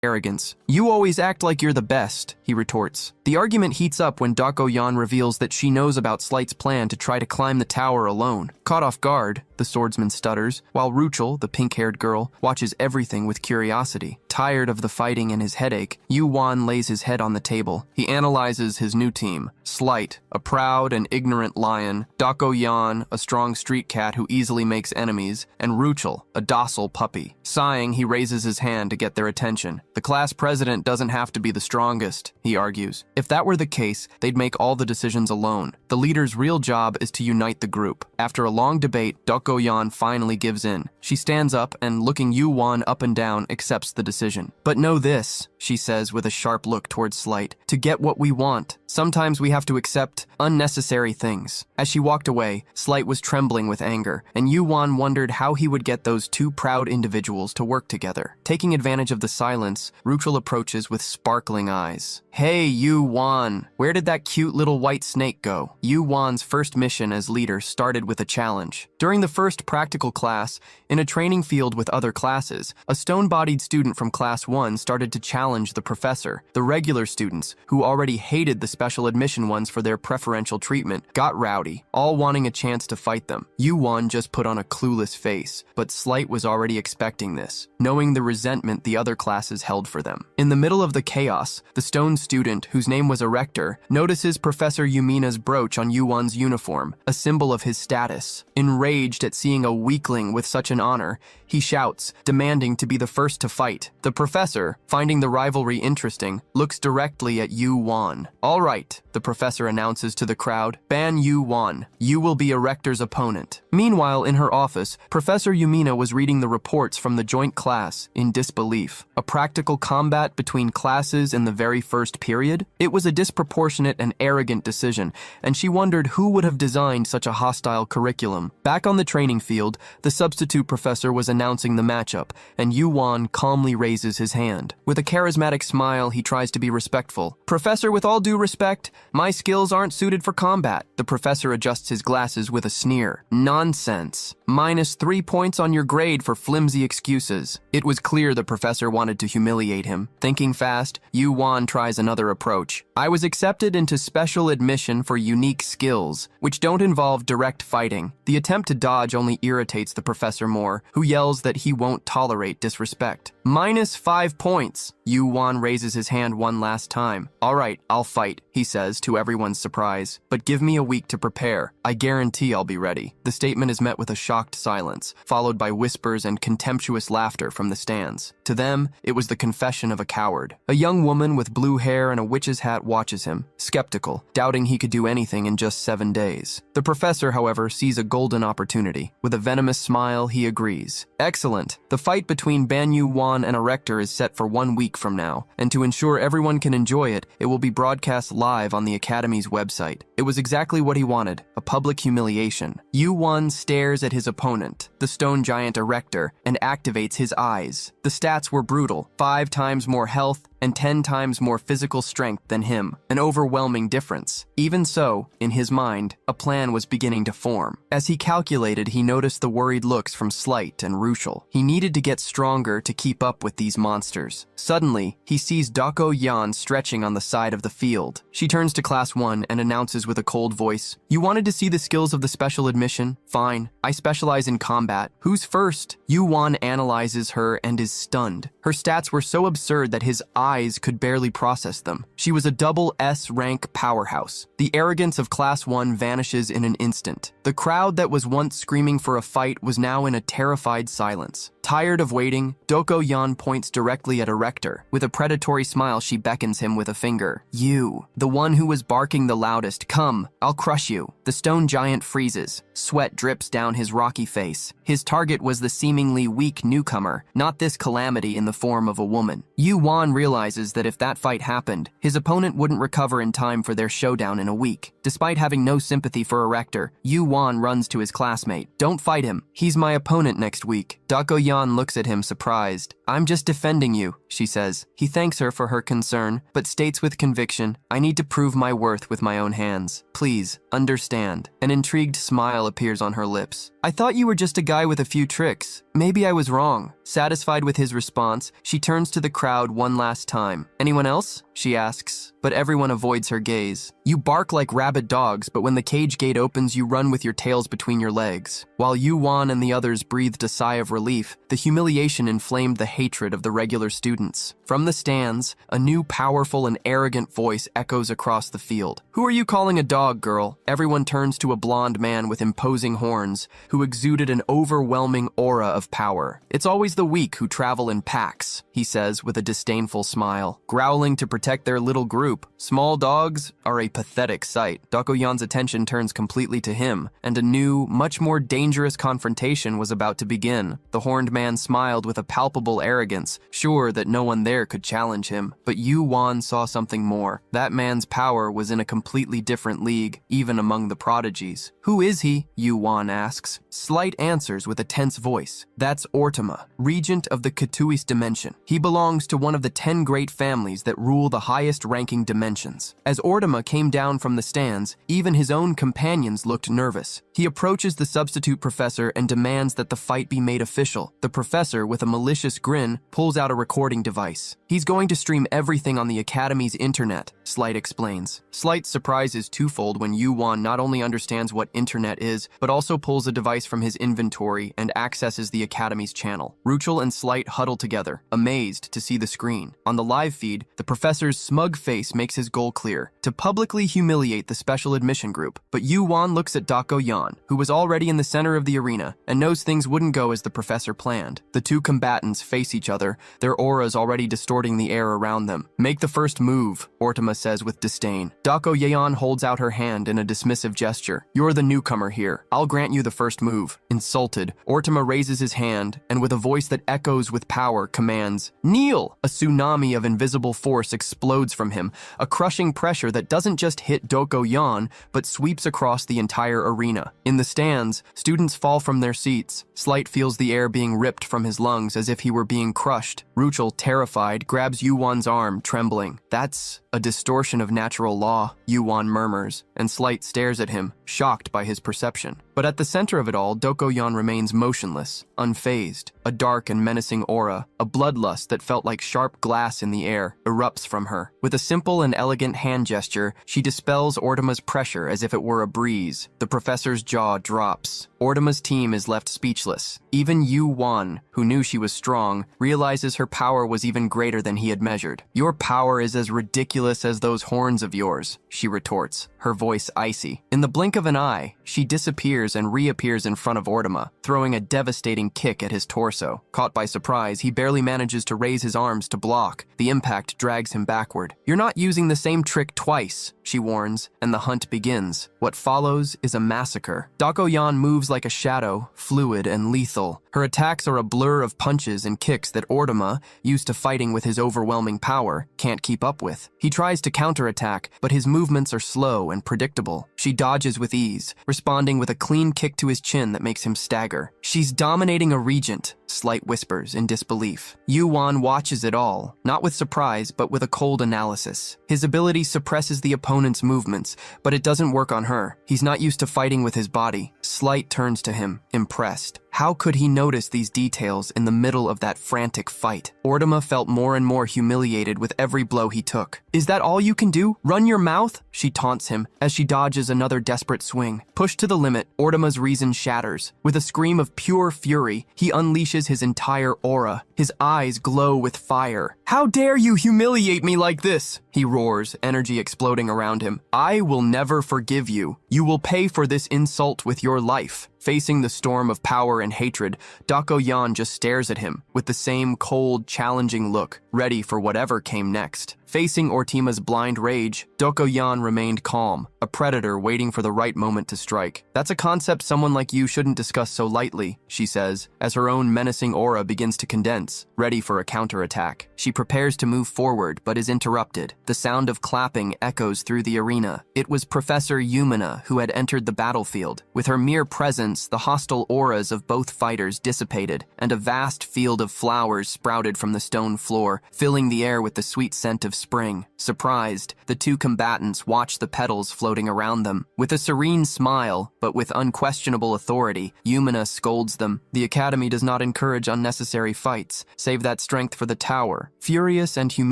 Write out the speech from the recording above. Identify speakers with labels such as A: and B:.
A: Arrogance. You always act like you're the best, he retorts. The argument heats up when Doko Yan reveals that she knows about Slight's plan to try to climb the tower alone. Caught off guard, the swordsman stutters, while Ruchel, the pink-haired girl, watches everything with curiosity. Tired of the fighting and his headache, Yu Wan lays his head on the table. He analyzes his new team. Slight, a proud and ignorant lion, Doko Yan, a strong street cat who easily makes enemies, and Ruchel, a docile puppy. Sighing, he raises his hand to get their attention. The class president doesn't have to be the strongest, he argues. If that were the case, they'd make all the decisions alone. The leader's real job is to unite the group. After a long debate, Doko Yan finally gives in. She stands up and, looking Yu Wan up and down, accepts the decision. But know this, she says with a sharp look towards Slight, to get what we want, sometimes we have to accept unnecessary things. As she walked away, Slight was trembling with anger, and Yu Wan wondered how he would get those two proud individuals to work together. Taking advantage of the silence, Ruchel approaches with sparkling eyes. Hey, Yu Wan, where did that cute little white snake go? Yu Wan's first mission as leader started with a challenge. During the first practical class, in a training field with other classes, a stone-bodied student from Class 1 started to challenge the professor. The regular students, who already hated the special admission ones for their preferential treatment, got rowdy, all wanting a chance to fight them. Yu Wan just put on a clueless face, but Slight was already expecting this, knowing the resentment the other classes held for them. In the middle of the chaos, the stone student, whose name was Erector, notices Professor Yumina's brooch on Yu Wan's uniform, a symbol of his status. Enraged at seeing a weakling with such an honor, he shouts, demanding to be the first to fight. The professor, finding the rivalry interesting, looks directly at Yu Wan. All right, the professor announces to the crowd, ban Yu Wan. You will be Erector's opponent. Meanwhile, in her office, Professor Yumina was reading the reports from the joint class in disbelief. A practical combat between classes in the very first period? It was a disproportionate and arrogant decision, and she wondered who would have designed such a hostile curriculum. Back on the training field, the substitute professor was announcing the matchup, and Yu Wan calmly raises his hand. With a charismatic smile, he tries to be respectful. Professor, with all due respect, my skills aren't suited for combat. The professor adjusts his glasses with a sneer. Nonsense. -3 points on your grade for flimsy excuses. It was clear the professor wanted to humiliate him. Thinking fast, Yu Wan tries another approach. I was accepted into special admission for unique skills, which don't involve direct fighting. The attempt to dodge only irritates the professor more, who yells that he won't tolerate disrespect. -5 points. Yu Wan raises his hand one last time. All right, I'll fight, he says to everyone's surprise. But give me a week to prepare. I guarantee I'll be ready. The statement is met with a shocked silence, followed by whispers and contemptuous laughter from the stands. To them, it was the confession of a coward. A young woman with blue hair and a witch's hat watches him, skeptical, doubting he could do anything in just 7 days. The professor, however, sees a golden opportunity. With a venomous smile, he agrees. Excellent. The fight between Ban Yu Wan and Erector is set for 1 week from now, and to ensure everyone can enjoy it, it will be broadcast live on the Academy's website. It was exactly what he wanted, a public humiliation. Yu Wan stares at his opponent, the stone giant Erector, and activates his eyes. The stats were brutal: 5 times more health and 10 times more physical strength than him, an overwhelming difference. Even so, in his mind, a plan was beginning to form. As he calculated, he noticed the worried looks from Slight and Ruchel. He needed to get stronger to keep up with these monsters. Suddenly, he sees Doko Yan stretching on the side of the field. She turns to Class 1 and announces with a cold voice, "You wanted to see the skills of the special admission? Fine. I specialize in combat. Who's first?" Yu Wan analyzes her and is stunned. Her stats were so absurd that his eyes could barely process them. She was a double S-rank powerhouse. The arrogance of Class 1 vanishes in an instant. The crowd that was once screaming for a fight was now in a terrified silence. Tired of waiting, Doko Yan points directly at Erector. With a predatory smile, she beckons him with a finger. You, the one who was barking the loudest, come, I'll crush you. The stone giant freezes. Sweat drips down his rocky face. His target was the seemingly weak newcomer, not this calamity in the form of a woman. Yu Wan realizes that if that fight happened, his opponent wouldn't recover in time for their showdown in a week. Despite having no sympathy for a rector, Yu Wan runs to his classmate. Don't fight him. He's my opponent next week. Dako Yan looks at him surprised. I'm just defending you, she says. He thanks her for her concern, but states with conviction, I need to prove my worth with my own hands. Please, understand. An intrigued smile appears on her lips. I thought you were just a guy with a few tricks. Maybe I was wrong. Satisfied with his response, she turns to the crowd one last time. Anyone else? She asks, but everyone avoids her gaze. You bark like rabid dogs, but when the cage gate opens, you run with your tails between your legs. While Yu Wan and the others breathed a sigh of relief, the humiliation inflamed the hatred of the regular students. From the stands, a new powerful and arrogant voice echoes across the field. Who are you calling a dog, girl? Everyone turns to a blonde man with imposing horns, who exuded an overwhelming aura of power. It's always the weak who travel in packs, he says with a disdainful smile. Growling to protect their little group, small dogs are a pathetic sight. Dako Yan's attention turns completely to him, and a new, much more dangerous confrontation was about to begin. The horned man smiled with a palpable arrogance, sure that no one there could challenge him. But Yu Wan saw something more. That man's power was in a completely different league, even among the prodigies. Who is he? Yu Wan asks. Slight answers with a tense voice. That's Ortama, regent of the Katui's dimension. He belongs to one of the 10 great families that rule the highest-ranking dimensions. As Ortama came down from the stands, even his own companions looked nervous. He approaches the substitute professor and demands that the fight be made official. The professor, with a malicious grin, pulls out a recording device. He's going to stream everything on the Academy's internet, Slight explains. Slight's surprise is twofold when Yu Wan not only understands what internet is, but also pulls a device from his inventory and accesses the Academy's channel. Ruchel and Slight huddle together, amazed to see the screen. On the live feed, the professor's smug face makes his goal clear, to publicly humiliate the special admission group. But Yu Wan looks at Dako Yan, who was already in the center of the arena, and knows things wouldn't go as the professor planned. The two combatants face each other, their auras already distorting the air around them. Make the first move, Ortama says with disdain. Dako Yan holds out her hand in a dismissive gesture. You're the newcomer here. I'll grant you the first move. Insulted, Ortama raises his hand, and with a voice that echoes with power, commands, Kneel! A tsunami of invisible force explodes from him, a crushing pressure that doesn't just hit Dako Yan, but sweeps across the entire arena. In the stands, students fall from their seats. Slight feels the air being ripped from his lungs as if he were being crushed. Ruchel, terrified, grabs Yu Wan's arm, trembling. That's a distortion of natural law, Yu Wan murmurs, and Slight stares at him, shocked by his perception. But at the center of it all, Dako Yan remains motionless, unfazed. A dark and menacing aura, a bloodlust that felt like sharp glass in the air, erupts from her. With a simple and elegant hand gesture, she dispels Ortama's pressure as if it were a breeze. The professor's jaw drops. Ortama's team is left speechless. Even Yu Wan, who knew she was strong, realizes her power was even greater than he had measured. Your power is as ridiculous as those horns of yours, she retorts, her voice icy. In the blink of an eye, she disappears and reappears in front of Ortama, throwing a devastating kick at his torso. Caught by surprise, he barely manages to raise his arms to block. The impact drags him backward. You're not using the same trick twice, she warns, and the hunt begins. What follows is a massacre. Dako Yan moves like a shadow, fluid and lethal. Her attacks are a blur of punches and kicks that Ortama, used to fighting with his overwhelming power, can't keep up with. He tries to counterattack, but his movements are slow and predictable. She dodges with ease, responding with a clean kick to his chin that makes him stagger. She's dominating a regent, Slight whispers in disbelief. Yu Wan watches it all, not with surprise, but with a cold analysis. His ability suppresses the opponent's movements, but it doesn't work on her. He's not used to fighting with his body. Slight turns to him, impressed. How could he notice these details in the middle of that frantic fight? Ortama felt more and more humiliated with every blow he took. Is that all you can do? Run your mouth? She taunts him as she dodges another desperate swing. Pushed to the limit, Ortama's reason shatters. With a scream of pure fury, he unleashes his entire aura. His eyes glow with fire. How dare you humiliate me like this? He roars, energy exploding around him. I will never forgive you. You will pay for this insult with your life. Facing the storm of power and hatred, Dako Yan just stares at him with the same cold, challenging look, ready for whatever came next. Facing Ortima's blind rage, Dokoyan remained calm, a predator waiting for the right moment to strike. "That's a concept someone like you shouldn't discuss so lightly," she says, as her own menacing aura begins to condense, ready for a counterattack. She prepares to move forward, but is interrupted. The sound of clapping echoes through the arena. It was Professor Yumina who had entered the battlefield. With her mere presence, the hostile auras of both fighters dissipated, and a vast field of flowers sprouted from the stone floor, filling the air with the sweet scent of spring. Surprised, the two combatants watched the petals floating around them. With a serene smile, but with unquestionable authority, Yumina scolds them. "The Academy does not encourage unnecessary fights. Save that strength for the tower." Furious and humiliated,